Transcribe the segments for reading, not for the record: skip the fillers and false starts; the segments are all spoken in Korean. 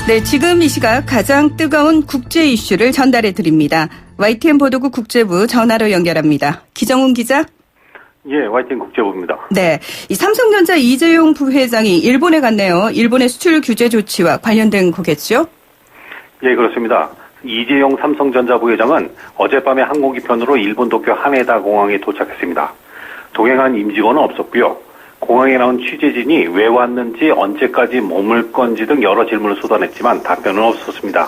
네, 지금 이 시각 가장 뜨거운 국제 이슈를 전달해 드립니다. YTN 보도국 국제부 전화로 연결합니다. 기정훈 기자. 예, YTN 국제부입니다. 네, 이 삼성전자 이재용 부회장이 일본에 갔네요. 일본의 수출 규제 조치와 관련된 거겠죠? 예, 그렇습니다. 이재용 삼성전자 부회장은 어젯밤에 항공기 편으로 일본 도쿄 하네다 공항에 도착했습니다. 동행한 임직원은 없었고요. 공항에 나온 취재진이 왜 왔는지 언제까지 머물 건지 등 여러 질문을 쏟아냈지만 답변은 없었습니다.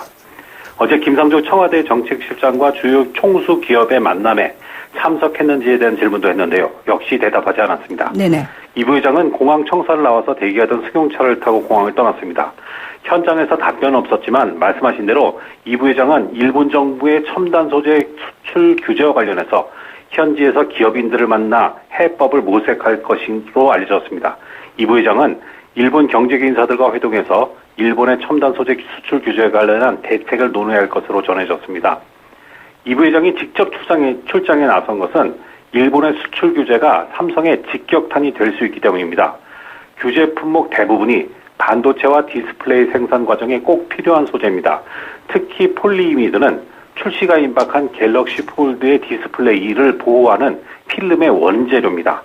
어제 김상조 청와대 정책실장과 주요 총수 기업의 만남에 참석했는지에 대한 질문도 했는데요. 역시 대답하지 않았습니다. 네네. 이 부회장은 공항 청사를 나와서 대기하던 승용차를 타고 공항을 떠났습니다. 현장에서 답변은 없었지만 말씀하신 대로 이 부회장은 일본 정부의 첨단 소재 수출 규제와 관련해서 현지에서 기업인들을 만나 해법을 모색할 것으로 알려졌습니다. 이 부회장은 일본 경제계 인사들과 회동해서 일본의 첨단 소재 수출 규제에 관련한 대책을 논의할 할 것으로 전해졌습니다. 이 부회장이 직접 출장에 나선 것은 일본의 수출 규제가 삼성의 직격탄이 될 수 있기 때문입니다. 규제 품목 대부분이 반도체와 디스플레이 생산 과정에 꼭 필요한 소재입니다. 특히 폴리이미드는 출시가 임박한 갤럭시 폴드의 디스플레이를 보호하는 필름의 원재료입니다.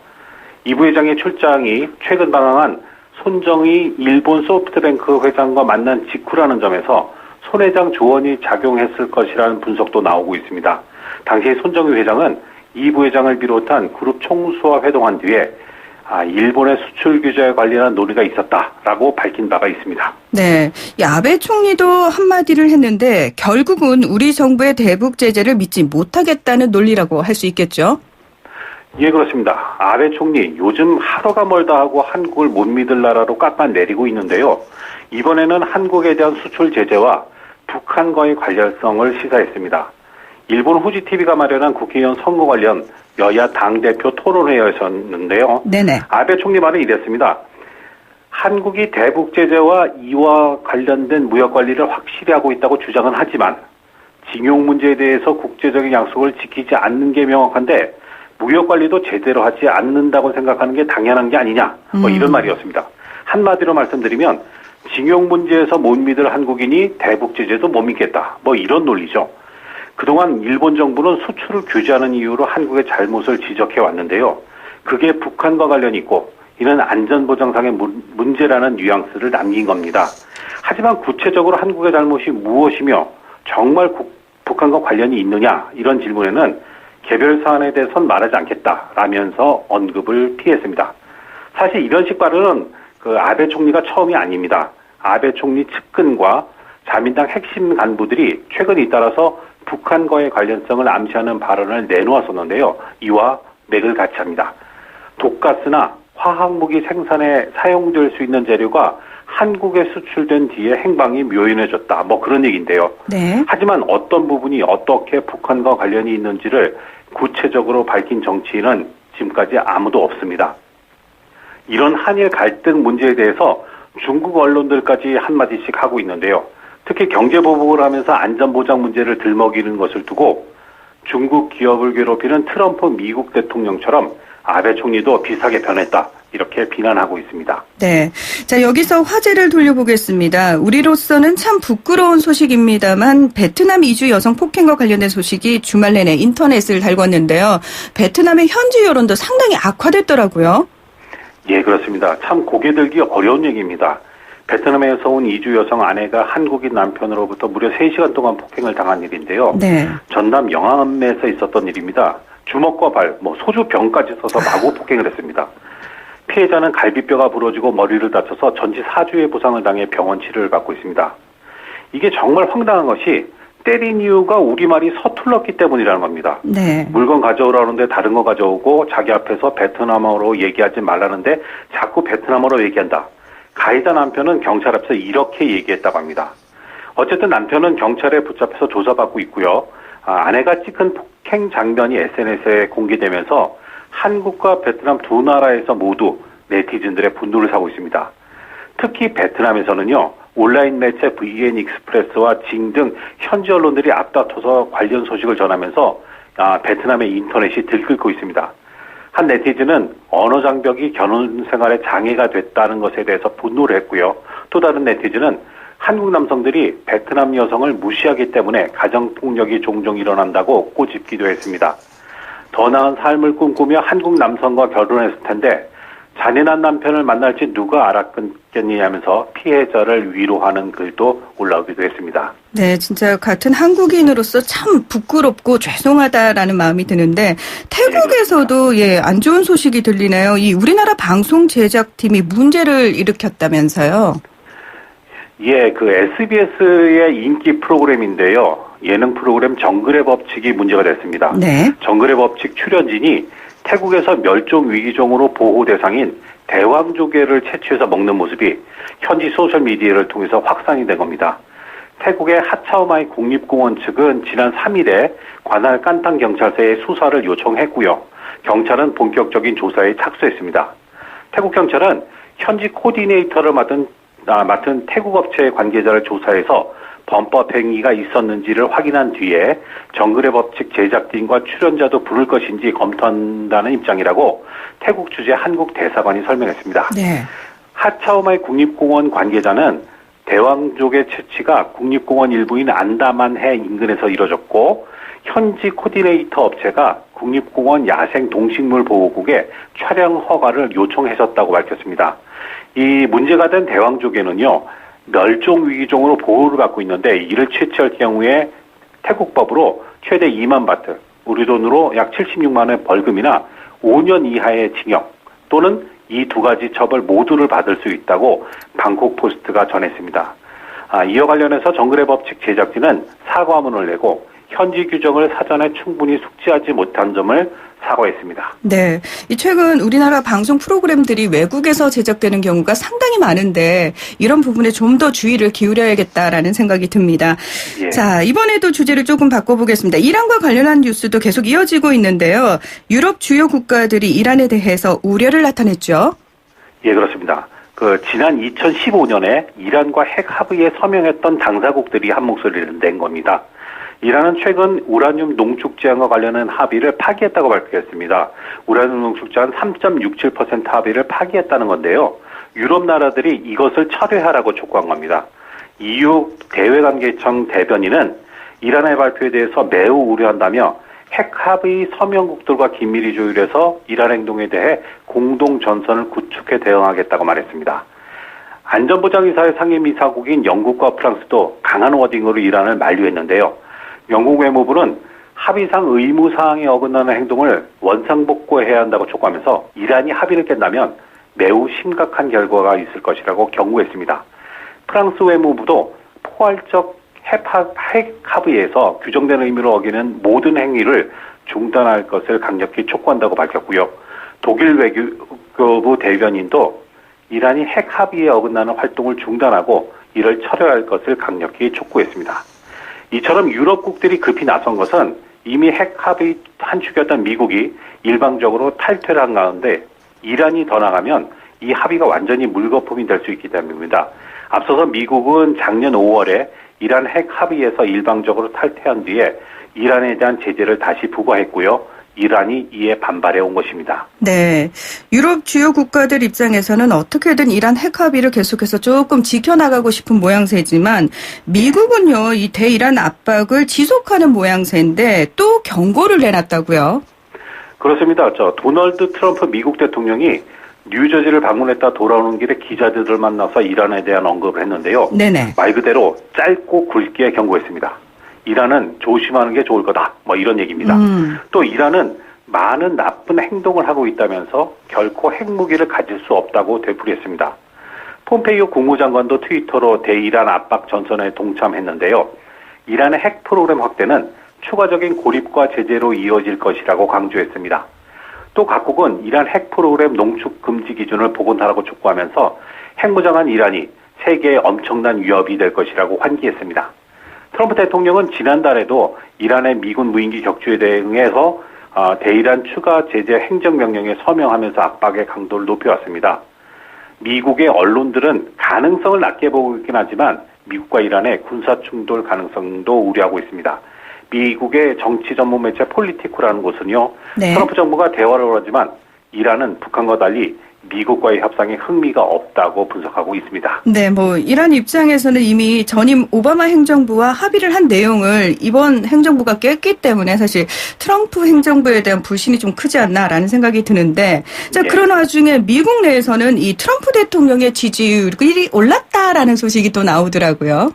이 부회장의 출장이 최근 방한한 손정희 일본 소프트뱅크 회장과 만난 직후라는 점에서 손회장 조언이 작용했을 것이라는 분석도 나오고 있습니다. 당시 손정희 회장은 이 부회장을 비롯한 그룹 총수와 회동한 뒤에 일본의 수출 규제에 관련한 논의가 있었다라고 밝힌 바가 있습니다. 네, 이 아베 총리도 한마디를 했는데 결국은 우리 정부의 대북 제재를 믿지 못하겠다는 논리라고 할 수 있겠죠? 예, 그렇습니다. 아베 총리 요즘 하루가 멀다 하고 한국을 못 믿을 나라로 깎아내리고 있는데요. 이번에는 한국에 대한 수출 제재와 북한과의 관련성을 시사했습니다. 일본 후지TV가 마련한 국회의원 선거 관련 여야 당대표 토론회였는데요. 네네. 아베 총리 말은 이랬습니다. 한국이 대북 제재와 이와 관련된 무역 관리를 확실히 하고 있다고 주장은 하지만 징용 문제에 대해서 국제적인 약속을 지키지 않는 게 명확한데 무역 관리도 제대로 하지 않는다고 생각하는 게 당연한 게 아니냐. 이런 말이었습니다. 한마디로 말씀드리면 징용 문제에서 못 믿을 한국인이 대북 제재도 못 믿겠다. 이런 논리죠. 그동안 일본 정부는 수출을 규제하는 이유로 한국의 잘못을 지적해 왔는데요. 그게 북한과 관련이 있고 이는 안전보장상의 문제라는 뉘앙스를 남긴 겁니다. 하지만 구체적으로 한국의 잘못이 무엇이며 정말 북한과 관련이 있느냐 이런 질문에는 개별 사안에 대해서는 말하지 않겠다라면서 언급을 피했습니다. 사실 이런 식 발언은 아베 총리가 처음이 아닙니다. 아베 총리 측근과 자민당 핵심 간부들이 최근 잇따라서 북한과의 관련성을 암시하는 발언을 내놓았었는데요. 이와 맥을 같이 합니다. 독가스나 화학무기 생산에 사용될 수 있는 재료가 한국에 수출된 뒤에 행방이 묘연해졌다. 그런 얘기인데요. 네. 하지만 어떤 부분이 어떻게 북한과 관련이 있는지를 구체적으로 밝힌 정치인은 지금까지 아무도 없습니다. 이런 한일 갈등 문제에 대해서 중국 언론들까지 한마디씩 하고 있는데요. 특히 경제보복을 하면서 안전보장 문제를 들먹이는 것을 두고 중국 기업을 괴롭히는 트럼프 미국 대통령처럼 아베 총리도 비슷하게 변했다. 이렇게 비난하고 있습니다. 네. 자, 여기서 화제를 돌려보겠습니다. 우리로서는 참 부끄러운 소식입니다만 베트남 이주 여성 폭행과 관련된 소식이 주말 내내 인터넷을 달궜는데요. 베트남의 현지 여론도 상당히 악화됐더라고요. 예, 그렇습니다. 참 고개 들기 어려운 얘기입니다. 베트남에서 온 이주 여성 아내가 한국인 남편으로부터 무려 3시간 동안 폭행을 당한 일인데요. 네. 전남 영암에서 있었던 일입니다. 주먹과 발, 소주병까지 써서 마구 폭행을 했습니다. 피해자는 갈비뼈가 부러지고 머리를 다쳐서 전치 4주의 부상을 당해 병원 치료를 받고 있습니다. 이게 정말 황당한 것이 때린 이유가 우리말이 서툴렀기 때문이라는 겁니다. 네. 물건 가져오라는데 다른 거 가져오고 자기 앞에서 베트남어로 얘기하지 말라는데 자꾸 베트남어로 얘기한다. 가해자 남편은 경찰 앞에서 이렇게 얘기했다고 합니다. 어쨌든 남편은 경찰에 붙잡혀서 조사받고 있고요. 아내가 찍은 폭행 장면이 SNS에 공개되면서 한국과 베트남 두 나라에서 모두 네티즌들의 분노를 사고 있습니다. 특히 베트남에서는요. 온라인 매체 VN 익스프레스와 징 등 현지 언론들이 앞다퉈서 관련 소식을 전하면서 베트남의 인터넷이 들끓고 있습니다. 한 네티즌은 언어 장벽이 결혼 생활에 장애가 됐다는 것에 대해서 분노를 했고요. 또 다른 네티즌은 한국 남성들이 베트남 여성을 무시하기 때문에 가정폭력이 종종 일어난다고 꼬집기도 했습니다. 더 나은 삶을 꿈꾸며 한국 남성과 결혼했을 텐데 잔인한 남편을 만날지 누가 알았겠느냐면서 피해자를 위로하는 글도 올라오기도 했습니다. 네, 진짜 같은 한국인으로서 참 부끄럽고 죄송하다라는 마음이 드는데 태국에서도 안 좋은 소식이 들리네요. 이 우리나라 방송 제작팀이 문제를 일으켰다면서요. 예, 그 SBS의 인기 프로그램인데요. 예능 프로그램 정글의 법칙이 문제가 됐습니다. 네. 정글의 법칙 출연진이 태국에서 멸종 위기종으로 보호 대상인 대왕조개를 채취해서 먹는 모습이 현지 소셜미디어를 통해서 확산이 된 겁니다. 태국의 하차오마이 국립공원 측은 지난 3일에 관할 깐탕 경찰서에 수사를 요청했고요. 경찰은 본격적인 조사에 착수했습니다. 태국 경찰은 현지 코디네이터를 맡은 태국 업체의 관계자를 조사해서 범법 행위가 있었는지를 확인한 뒤에 정글의 법칙 제작진과 출연자도 부를 것인지 검토한다는 입장이라고 태국 주재 한국 대사관이 설명했습니다. 네. 하차오마이 국립공원 관계자는 대왕조개 채취가 국립공원 일부인 안다만해 인근에서 이뤄졌고 현지 코디네이터 업체가 국립공원 야생 동식물 보호국에 촬영 허가를 요청했었다고 밝혔습니다. 이 문제가 된 대왕조개는요, 멸종 위기종으로 보호를 받고 있는데 이를 채취할 경우에 태국법으로 최대 2만 바트, 우리 돈으로 약 76만 원의 벌금이나 5년 이하의 징역 또는 이 두 가지 처벌 모두를 받을 수 있다고 방콕 포스트가 전했습니다. 이와 관련해서 정글의 법칙 제작진은 사과문을 내고 현지 규정을 사전에 충분히 숙지하지 못한 점을 사과했습니다. 네. 최근 우리나라 방송 프로그램들이 외국에서 제작되는 경우가 상당히 많은데 이런 부분에 좀 더 주의를 기울여야겠다라는 생각이 듭니다. 예. 자, 이번에도 주제를 조금 바꿔보겠습니다. 이란과 관련한 뉴스도 계속 이어지고 있는데요. 유럽 주요 국가들이 이란에 대해서 우려를 나타냈죠. 예, 그렇습니다. 지난 2015년에 이란과 핵 합의에 서명했던 당사국들이 한 목소리를 낸 겁니다. 이란은 최근 우라늄 농축 제한과 관련한 합의를 파기했다고 발표했습니다. 우라늄 농축 제한 3.67% 합의를 파기했다는 건데요. 유럽 나라들이 이것을 철회하라고 촉구한 겁니다. EU 대외관계청 대변인은 이란의 발표에 대해서 매우 우려한다며 핵 합의 서명국들과 긴밀히 조율해서 이란 행동에 대해 공동 전선을 구축해 대응하겠다고 말했습니다. 안전보장이사회 상임이사국인 영국과 프랑스도 강한 워딩으로 이란을 만류했는데요. 영국 외무부는 합의상 의무사항에 어긋나는 행동을 원상복구해야 한다고 촉구하면서 이란이 합의를 깬다면 매우 심각한 결과가 있을 것이라고 경고했습니다. 프랑스 외무부도 포괄적 핵 합의에서 규정된 의미로 어기는 모든 행위를 중단할 것을 강력히 촉구한다고 밝혔고요. 독일 외교부 대변인도 이란이 핵 합의에 어긋나는 활동을 중단하고 이를 철회할 것을 강력히 촉구했습니다. 이처럼 유럽국들이 급히 나선 것은 이미 핵 합의 한 축이었던 미국이 일방적으로 탈퇴를 한 가운데 이란이 더 나가면 이 합의가 완전히 물거품이 될 수 있기 때문입니다. 앞서서 미국은 작년 5월에 이란 핵 합의에서 일방적으로 탈퇴한 뒤에 이란에 대한 제재를 다시 부과했고요. 이란이 이에 반발해 온 것입니다. 네. 유럽 주요 국가들 입장에서는 어떻게든 이란 핵 합의를 계속해서 조금 지켜나가고 싶은 모양새지만 미국은요, 이 대이란 압박을 지속하는 모양새인데 또 경고를 내놨다고요. 그렇습니다. 도널드 트럼프 미국 대통령이 뉴저지를 방문했다 돌아오는 길에 기자들을 만나서 이란에 대한 언급을 했는데요. 네네. 말 그대로 짧고 굵게 경고했습니다. 이란은 조심하는 게 좋을 거다. 이런 얘기입니다. 또 이란은 많은 나쁜 행동을 하고 있다면서 결코 핵무기를 가질 수 없다고 되풀이했습니다. 폼페이오 국무장관도 트위터로 대이란 압박 전선에 동참했는데요. 이란의 핵 프로그램 확대는 추가적인 고립과 제재로 이어질 것이라고 강조했습니다. 또 각국은 이란 핵 프로그램 농축 금지 기준을 복원하라고 촉구하면서 핵무장한 이란이 세계에 엄청난 위협이 될 것이라고 환기했습니다. 트럼프 대통령은 지난달에도 이란의 미군 무인기 격추에 대응해서 대이란 추가 제재 행정명령에 서명하면서 압박의 강도를 높여왔습니다. 미국의 언론들은 가능성을 낮게 보고 있긴 하지만 미국과 이란의 군사충돌 가능성도 우려하고 있습니다. 미국의 정치 전문 매체 폴리티코라는 곳은요. 네. 트럼프 정부가 대화를 하지만 이란은 북한과 달리 미국과의 협상에 흥미가 없다고 분석하고 있습니다. 네, 뭐 이란 입장에서는 이미 전임 오바마 행정부와 합의를 한 내용을 이번 행정부가 깼기 때문에 사실 트럼프 행정부에 대한 불신이 좀 크지 않나라는 생각이 드는데, 자, 예. 그런 와중에 미국 내에서는 이 트럼프 대통령의 지지율이 올랐다라는 소식이 또 나오더라고요.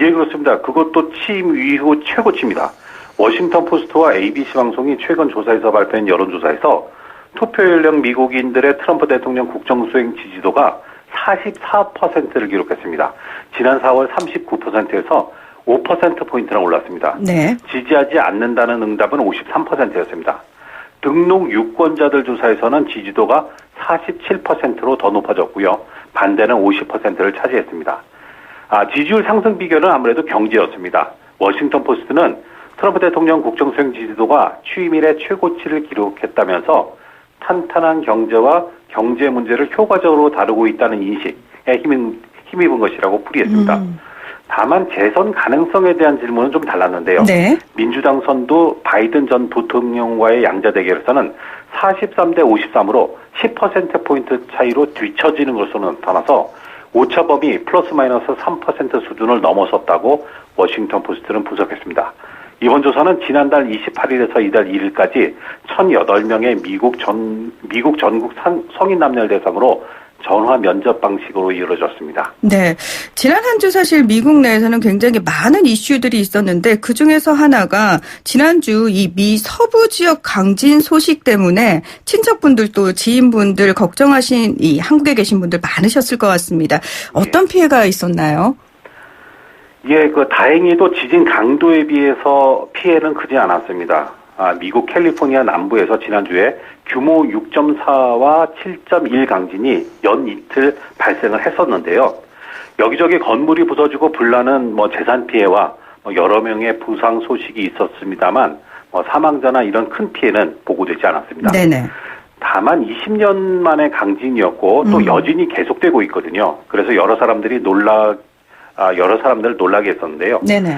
예, 그렇습니다. 그것도 취임 이후 최고치입니다. 워싱턴 포스트와 ABC 방송이 최근 조사에서 발표한 여론조사에서 투표 연령 미국인들의 트럼프 대통령 국정수행 지지도가 44%를 기록했습니다. 지난 4월 39%에서 5%포인트나 올랐습니다. 네. 지지하지 않는다는 응답은 53%였습니다. 등록 유권자들 조사에서는 지지도가 47%로 더 높아졌고요. 반대는 50%를 차지했습니다. 지지율 상승 비결은 아무래도 경제였습니다. 워싱턴 포스트는 트럼프 대통령 국정수행 지지도가 취임 이래 최고치를 기록했다면서 탄탄한 경제와 경제 문제를 효과적으로 다루고 있다는 인식에 힘입은 것이라고 풀이했습니다. 다만 재선 가능성에 대한 질문은 좀 달랐는데요. 네. 민주당 선두 바이든 전 부통령과의 양자 대결에서는 43대 53으로 10%포인트 차이로 뒤처지는 것으로 나타나서 오차범위 플러스 마이너스 3% 수준을 넘어섰다고 워싱턴 포스트는 분석했습니다. 이번 조사는 지난달 28일에서 이달 1일까지 1,008명의 미국 전국 성인 남녀를 대상으로 전화 면접 방식으로 이루어졌습니다. 네. 지난 한 주 사실 미국 내에서는 굉장히 많은 이슈들이 있었는데 그중에서 하나가 지난주 이 미 서부 지역 강진 소식 때문에 친척분들 또 지인분들 걱정하신 이 한국에 계신 분들 많으셨을 것 같습니다. 어떤 피해가 있었나요? 예, 다행히도 지진 강도에 비해서 피해는 크지 않았습니다. 미국 캘리포니아 남부에서 지난주에 규모 6.4와 7.1 강진이 연이틀 발생을 했었는데요. 여기저기 건물이 부서지고 불나는 재산 피해와 여러 명의 부상 소식이 있었습니다만 사망자나 이런 큰 피해는 보고되지 않았습니다. 네네. 다만 20년 만의 강진이었고 또 여진이 계속되고 있거든요. 그래서 여러 사람들 놀라게 했었는데요. 네네.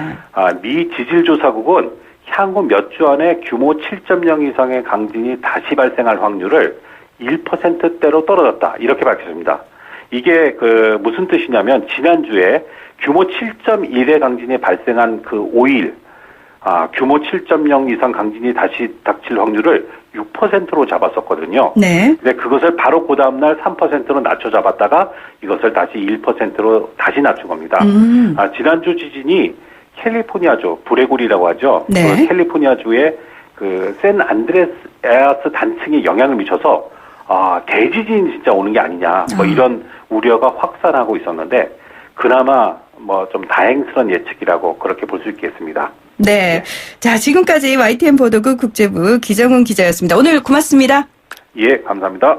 미 지질조사국은 향후 몇 주 안에 규모 7.0 이상의 강진이 다시 발생할 확률을 1%대로 떨어졌다. 이렇게 밝혔습니다. 이게 무슨 뜻이냐면 지난주에 규모 7.1의 강진이 발생한 그 5일 규모 7.0 이상 강진이 다시 닥칠 확률을 6%로 잡았었거든요. 네. 근데 그것을 바로 그 다음날 3%로 낮춰 잡았다가 이것을 다시 1%로 다시 낮춘 겁니다. 지난주 지진이 캘리포니아주, 브레골이라고 하죠. 네. 그 캘리포니아주의 샌 안드레아스 단층에 영향을 미쳐서 대지진이 진짜 오는 게 아니냐. 이런 우려가 확산하고 있었는데 그나마 좀 다행스러운 예측이라고 그렇게 볼 수 있겠습니다. 네. 자, 지금까지 YTN 보도국 국제부 기정훈 기자였습니다. 오늘 고맙습니다. 예, 감사합니다.